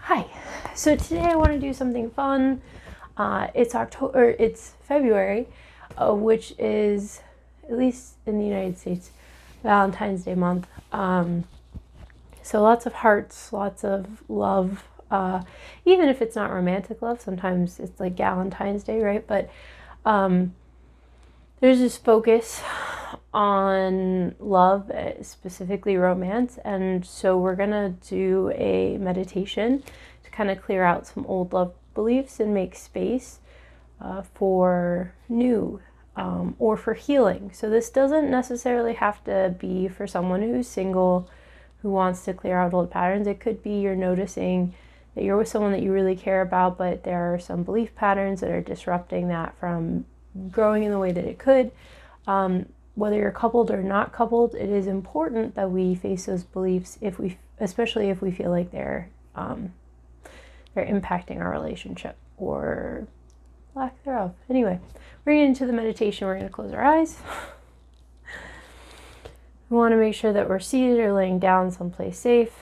Hi. So today I want to do something fun. It's February, which is, at least in the United States, Valentine's Day month. So lots of hearts, lots of love. Even if it's not romantic love, sometimes it's like Galentine's Day, right? But there's this focus on love, specifically romance. And so we're going to do a meditation to kind of clear out some old love beliefs and make space for new or for healing. So this doesn't necessarily have to be for someone who's single, who wants to clear out old patterns. It could be you're noticing that you're with someone that you really care about, but there are some belief patterns that are disrupting that from growing in the way that it could. Whether you're coupled or not coupled, it is important that we face those beliefs especially if we feel like they're impacting our relationship or lack thereof. Anyway, we're getting into the meditation. We're going to close our eyes. We want to make sure that we're seated or laying down someplace safe.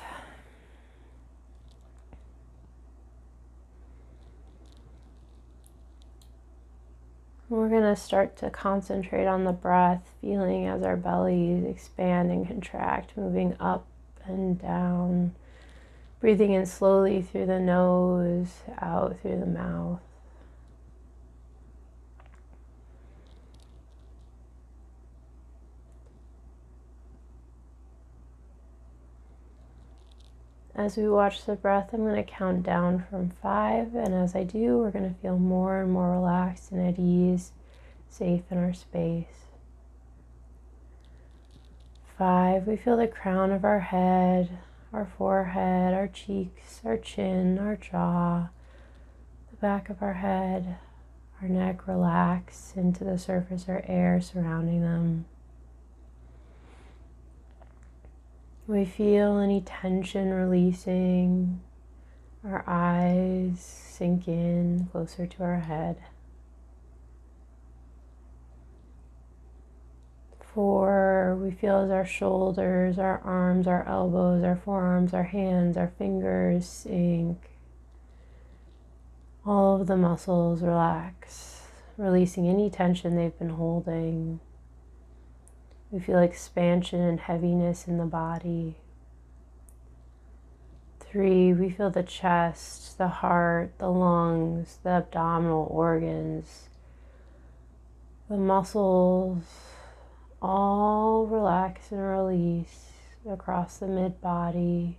We're going to start to concentrate on the breath, feeling as our bellies expand and contract, moving up and down, breathing in slowly through the nose, out through the mouth. As we watch the breath, I'm going to count down from 5, and as I do, we're going to feel more and more relaxed and at ease, safe in our space. 5, we feel the crown of our head, our forehead, our cheeks, our chin, our jaw, the back of our head, our neck relax into the surface or air surrounding them. We feel any tension releasing, our eyes sink in closer to our head. 4, we feel as our shoulders, our arms, our elbows, our forearms, our hands, our fingers sink. All of the muscles relax, releasing any tension they've been holding. We feel expansion and heaviness in the body. 3, we feel the chest, the heart, the lungs, the abdominal organs, the muscles, all relax and release across the mid-body.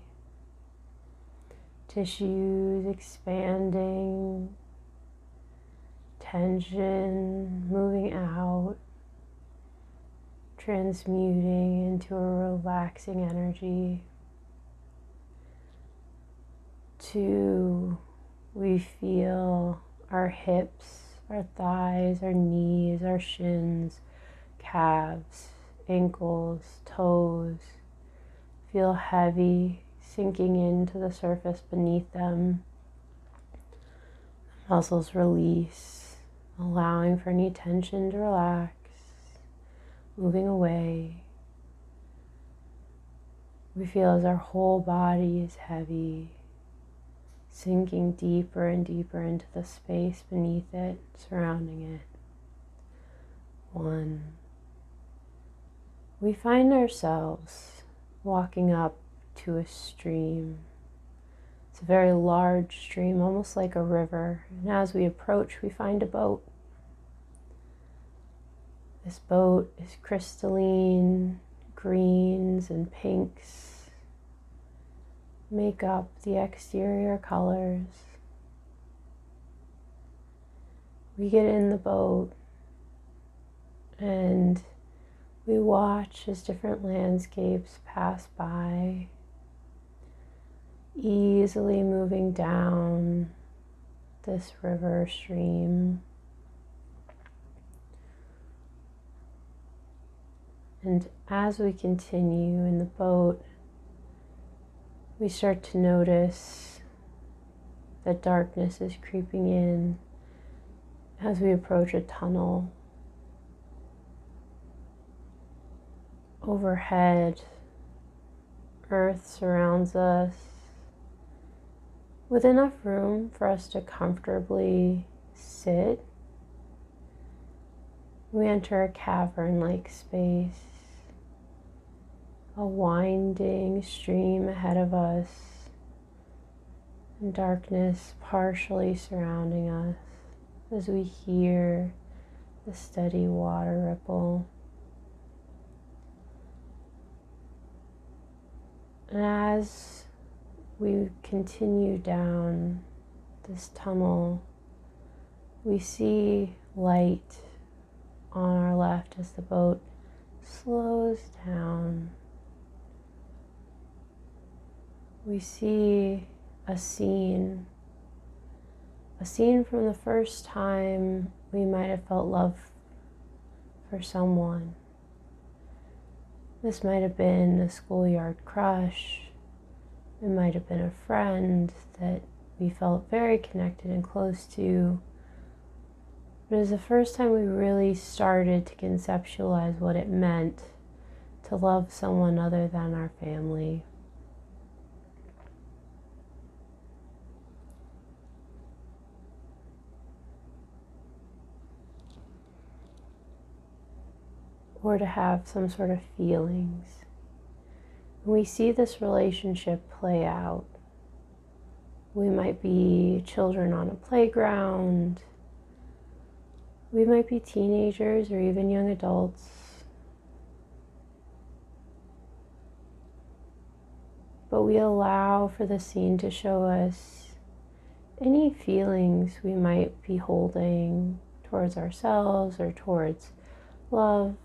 Tissues expanding, tension moving out, transmuting into a relaxing energy. 2, we feel our hips, our thighs, our knees, our shins, calves, ankles, toes feel heavy, sinking into the surface beneath them. The muscles release, allowing for any tension to relax, moving away. We feel as our whole body is heavy, sinking deeper and deeper into the space beneath it, surrounding it. 1. We find ourselves walking up to a stream. It's a very large stream, almost like a river. And as we approach, we find a boat. This boat is crystalline, greens and pinks make up the exterior colors. We get in the boat and we watch as different landscapes pass by, easily moving down this river stream. And as we continue in the boat, we start to notice that darkness is creeping in as we approach a tunnel. Overhead, earth surrounds us with enough room for us to comfortably sit. We enter a cavern-like space, a winding stream ahead of us, and darkness partially surrounding us as we hear the steady water ripple. And as we continue down this tunnel, we see light on our left as the boat slows down. We see a scene from the first time we might have felt love for someone. This might have been a schoolyard crush. It might have been a friend that we felt very connected and close to. But it was the first time we really started to conceptualize what it meant to love someone other than our family. Or to have some sort of feelings. We see this relationship play out. We might be children on a playground. We might be teenagers or even young adults. But we allow for the scene to show us any feelings we might be holding towards ourselves or towards love.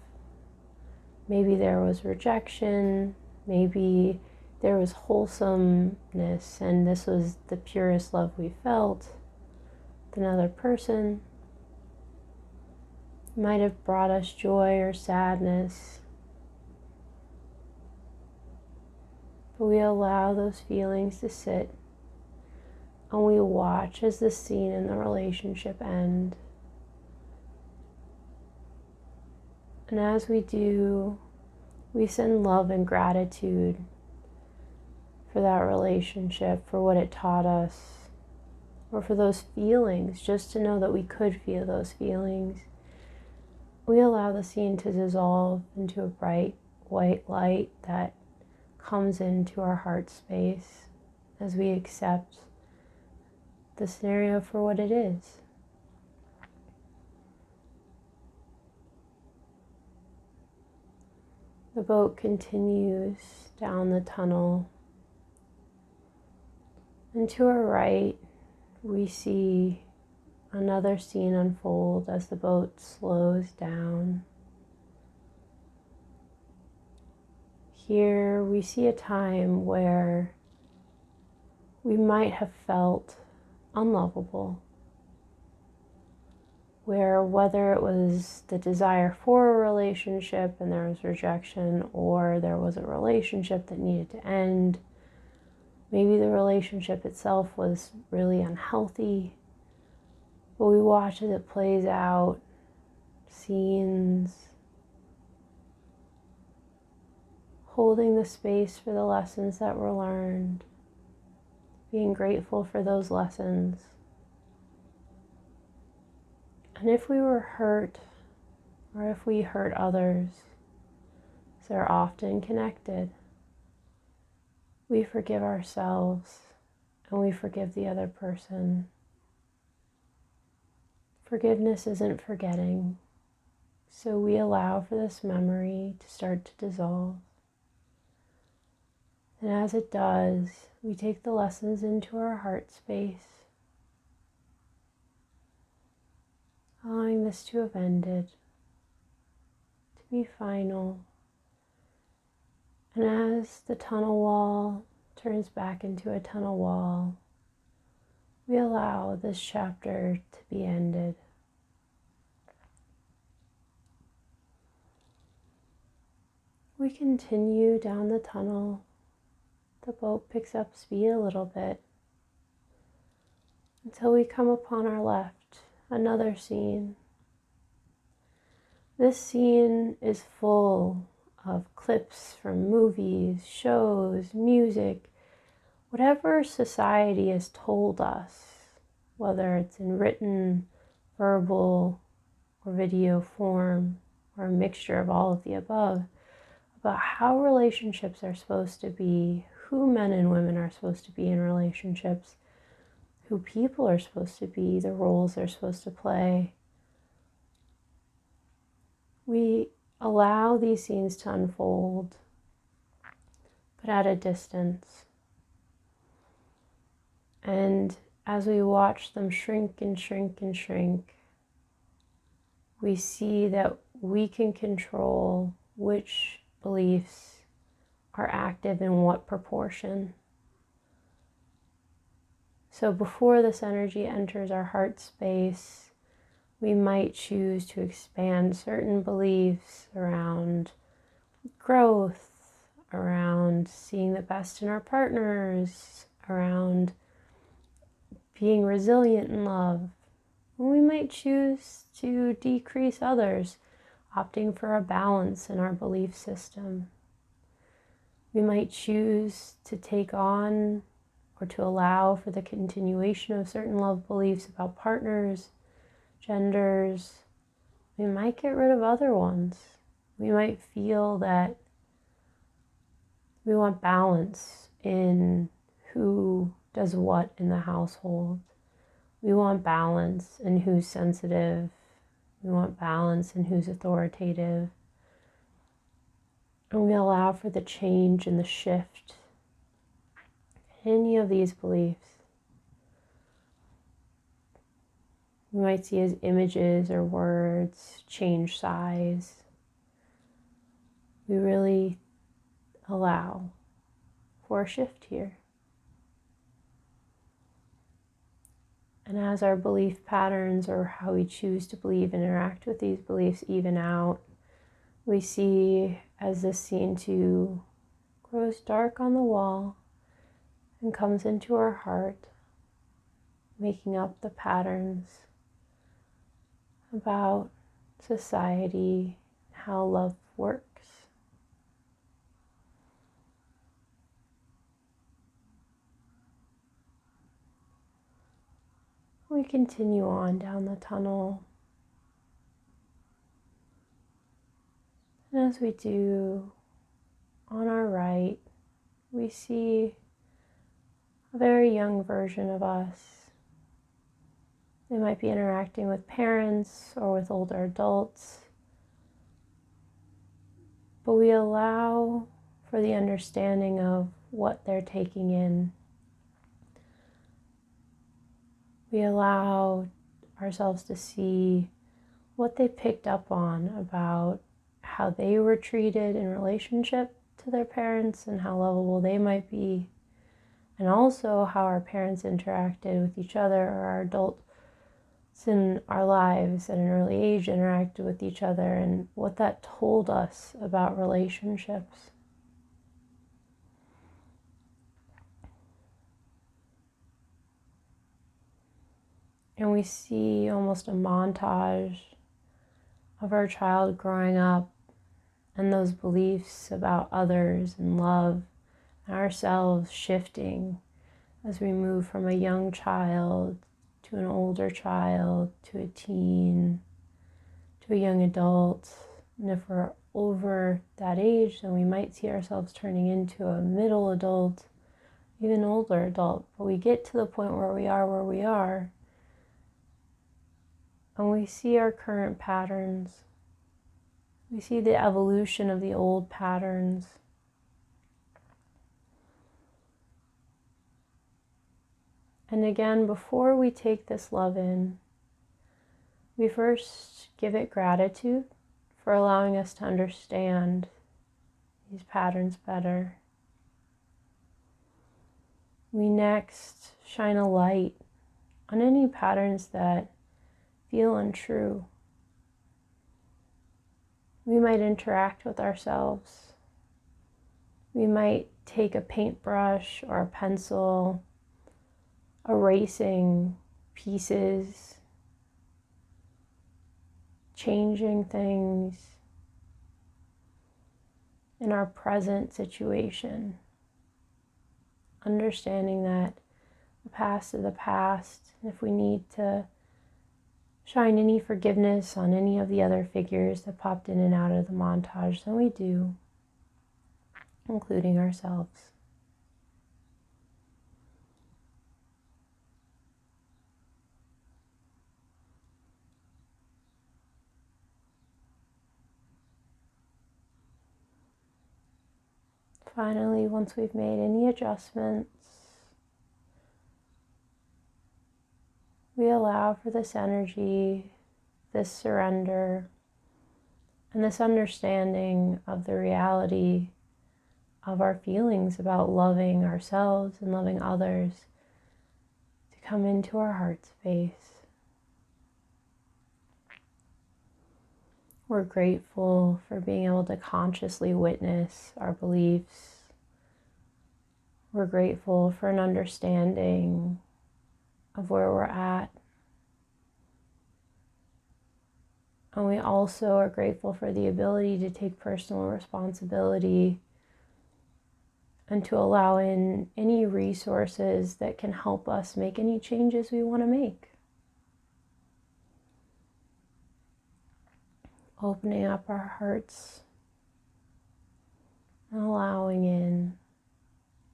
Maybe there was rejection. Maybe there was wholesomeness, and this was the purest love we felt with another person. It might have brought us joy or sadness. But we allow those feelings to sit, and we watch as the scene in the relationship end. And as we do, we send love and gratitude for that relationship, for what it taught us, or for those feelings, just to know that we could feel those feelings. We allow the scene to dissolve into a bright white light that comes into our heart space as we accept the scenario for what it is. The boat continues down the tunnel, and to our right we see another scene unfold as the boat slows down. Here we see a time where we might have felt unlovable, where whether it was the desire for a relationship and there was rejection, or there was a relationship that needed to end, maybe the relationship itself was really unhealthy, but we watch as it plays out, scenes, holding the space for the lessons that were learned, being grateful for those lessons. And if we were hurt, or if we hurt others, they're often connected, we forgive ourselves and we forgive the other person. Forgiveness isn't forgetting, so we allow for this memory to start to dissolve. And as it does, we take the lessons into our heart space, allowing this to have ended, to be final. And as the tunnel wall turns back into a tunnel wall, we allow this chapter to be ended. We continue down the tunnel. The boat picks up speed a little bit until we come upon our left another scene. This scene is full of clips from movies, shows, music, whatever society has told us, whether it's in written, verbal, or video form, or a mixture of all of the above, about how relationships are supposed to be, who men and women are supposed to be in relationships, who people are supposed to be, the roles they're supposed to play. We allow these scenes to unfold, but at a distance. And as we watch them shrink and shrink and shrink, we see that we can control which beliefs are active in what proportion. So before this energy enters our heart space, we might choose to expand certain beliefs around growth, around seeing the best in our partners, around being resilient in love. And we might choose to decrease others, opting for a balance in our belief system. We might choose to take on or to allow for the continuation of certain love beliefs about partners, genders. We might get rid of other ones. We might feel that we want balance in who does what in the household. We want balance in who's sensitive. We want balance in who's authoritative. And we allow for the change and the shift in any of these beliefs. We might see as images or words change size. We really allow for a shift here. And as our belief patterns or how we choose to believe and interact with these beliefs even out, we see as this scene too grows dark on the wall and comes into our heart, making up the patterns about society, how love works. We continue on down the tunnel. And as we do, on our right, we see a very young version of us. They might be interacting with parents or with older adults, but we allow for the understanding of what they're taking in. We allow ourselves to see what they picked up on about how they were treated in relationship to their parents and how lovable they might be, and also how our parents interacted with each other, or our adults in our lives at an early age interacted with each other, and what that told us about relationships. And we see almost a montage of our child growing up and those beliefs about others and love and ourselves shifting as we move from a young child to an older child to a teen to a young adult. And if we're over that age, then we might see ourselves turning into a middle adult, even older adult. But we get to the point where we are, and we see our current patterns. We see the evolution of the old patterns. And again, before we take this love in, we first give it gratitude for allowing us to understand these patterns better. We next shine a light on any patterns that feel untrue. We might interact with ourselves. We might take a paintbrush or a pencil, erasing pieces, changing things in our present situation. understanding that the past is the past. And if we need to shine any forgiveness on any of the other figures that popped in and out of the montage, then we do, including ourselves. Finally, once we've made any adjustments, we allow for this energy, this surrender, and this understanding of the reality of our feelings about loving ourselves and loving others to come into our heart space. We're grateful for being able to consciously witness our beliefs. We're grateful for an understanding of where we're at. And we also are grateful for the ability to take personal responsibility and to allow in any resources that can help us make any changes we want to make. Opening up our hearts and allowing in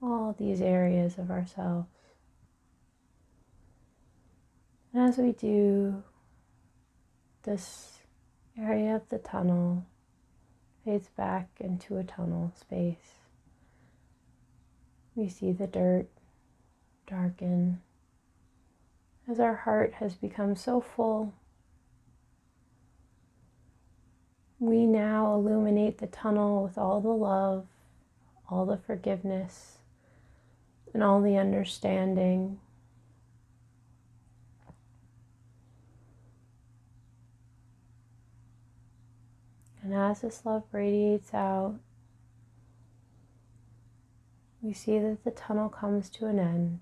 all these areas of ourselves. And as we do, this area of the tunnel fades back into a tunnel space. We see the dirt darken as our heart has become so full. We now illuminate the tunnel with all the love, all the forgiveness, and all the understanding. And as this love radiates out, we see that the tunnel comes to an end.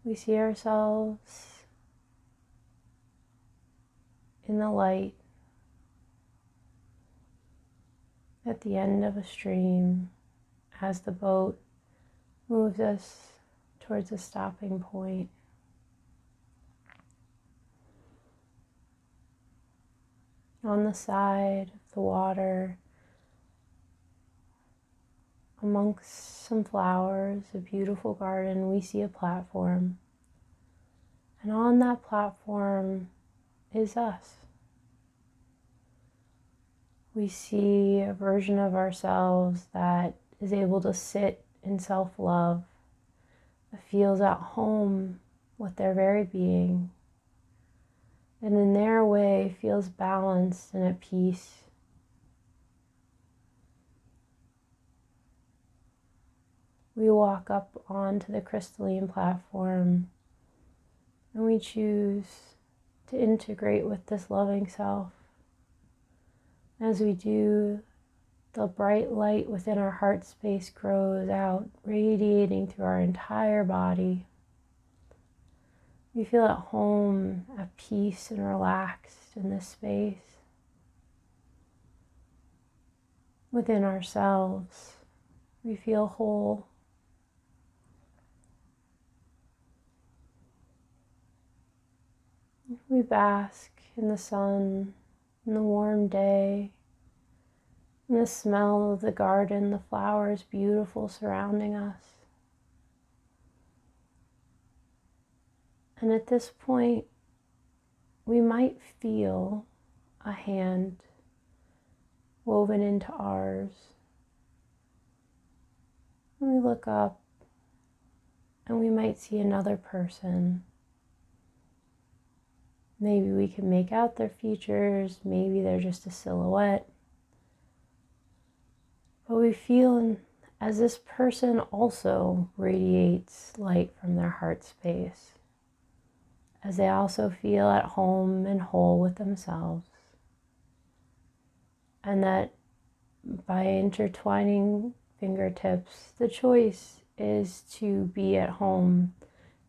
We see ourselves in the light at the end of a stream as the boat moves us towards a stopping point. On the side of the water, amongst some flowers, a beautiful garden, we see a platform. And on that platform is us. We see a version of ourselves that is able to sit in self-love, that feels at home with their very being, and in their way feels balanced and at peace. We walk up onto the crystalline platform and we choose to integrate with this loving self. As we do, the bright light within our heart space grows out, radiating through our entire body. We feel at home, at peace and relaxed in this space. Within ourselves, we feel whole. We bask in the sun, in the warm day, in the smell of the garden, the flowers beautiful surrounding us. And at this point, we might feel a hand woven into ours. And we look up and we might see another person. Maybe we can make out their features, maybe they're just a silhouette. But we feel as this person also radiates light from their heart space, as they also feel at home and whole with themselves. And that by intertwining fingertips, the choice is to be at home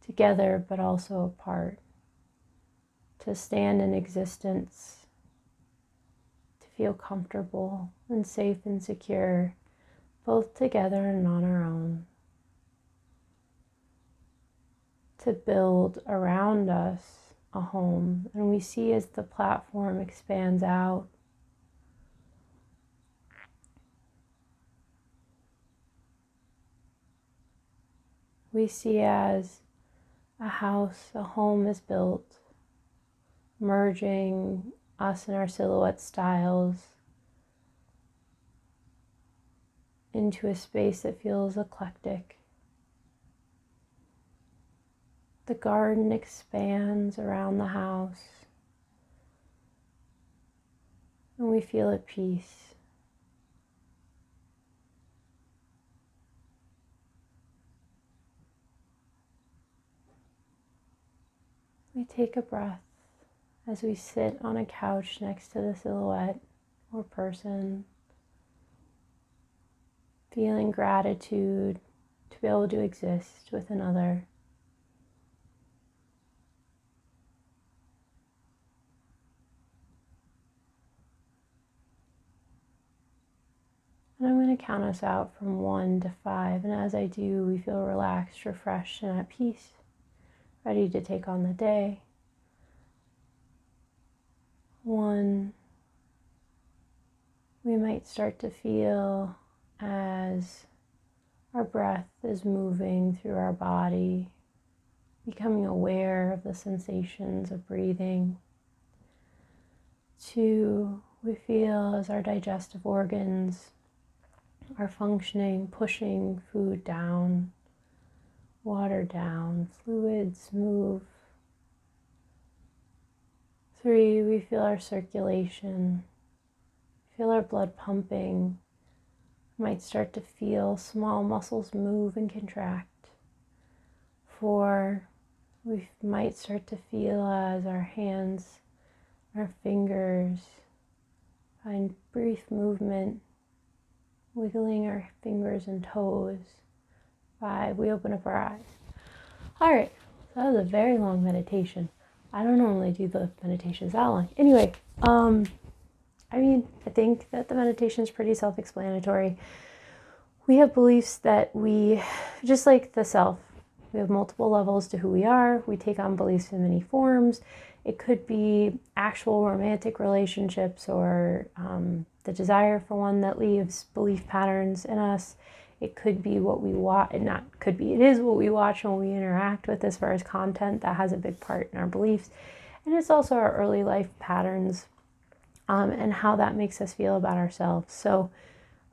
together but also apart. To stand in existence, to feel comfortable and safe and secure, both together and on our own, to build around us a home. And we see as the platform expands out, we see as a house, a home is built, merging us and our silhouette styles into a space that feels eclectic. The garden expands around the house, and we feel at peace. We take a breath as we sit on a couch next to the silhouette or person, feeling gratitude to be able to exist with another. And I'm going to count us out from 1 to 5. And as I do, we feel relaxed, refreshed, and at peace, ready to take on the day. 1, we might start to feel as our breath is moving through our body, becoming aware of the sensations of breathing. 2, we feel as our digestive organs are functioning, pushing food down, water down, fluids move. 3, we feel our circulation, feel our blood pumping. Might start to feel small muscles move and contract. 4, we might start to feel as our hands, our fingers find brief movement, wiggling our fingers and toes. 5, we open up our eyes. All right, so that was a very long meditation. I don't normally do the meditations that long. Anyway, I think that the meditation is pretty self-explanatory. We have beliefs that we, just like the self, we have multiple levels to who we are. We take on beliefs in many forms. It could be actual romantic relationships or the desire for one that leaves belief patterns in us. It could be what we watch, it is what we watch when we interact with as far as content that has a big part in our beliefs. And it's also our early life patterns and how that makes us feel about ourselves. So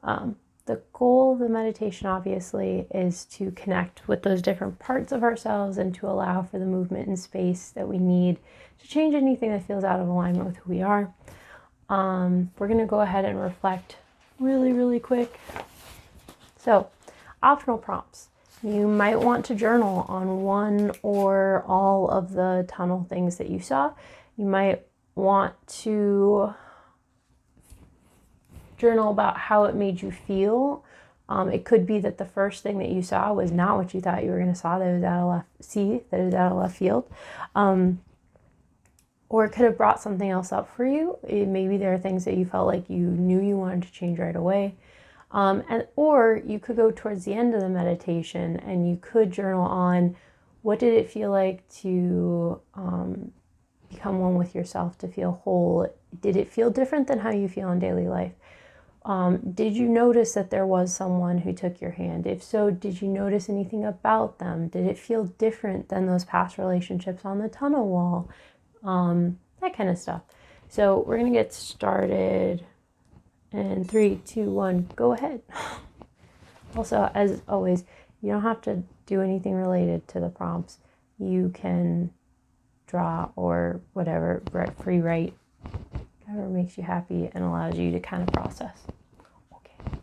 the goal of the meditation, obviously, is to connect with those different parts of ourselves and to allow for the movement and space that we need to change anything that feels out of alignment with who we are. We're going to go ahead and reflect really, really quick. So, optional prompts. You might want to journal on one or all of the tunnel things that you saw. You might want to journal about how it made you feel. It could be that the first thing that you saw was not what you thought you were going to saw, that it was out of left field. Or it could have brought something else up for you. Maybe there are things that you felt like you knew you wanted to change right away. Or you could go towards the end of the meditation and you could journal on what did it feel like to become one with yourself, to feel whole. Did it feel different than how you feel in daily life? Did you notice that there was someone who took your hand? If so, did you notice anything about them? Did it feel different than those past relationships on the tunnel wall? That kind of stuff. So we're going to get started. And 3, 2, 1, go ahead. Also, as always, you don't have to do anything related to the prompts. You can draw or whatever, free write, whatever makes you happy and allows you to kind of process. Okay.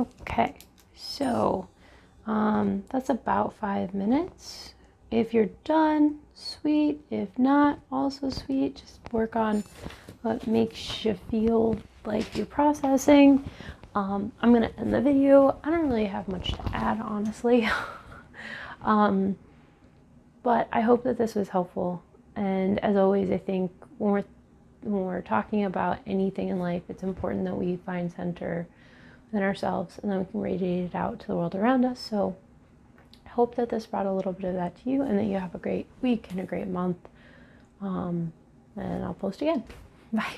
Okay, so that's about 5 minutes. If you're done, sweet. If not, also sweet. Just work on what makes you feel like you're processing. I'm gonna end the video. I don't really have much to add, honestly. But I hope that this was helpful. And as always, I think when we're talking about anything in life, it's important that we find center within ourselves, and then we can radiate it out to the world around us. So I hope that this brought a little bit of that to you, and that you have a great week and a great month. And I'll post again. Bye.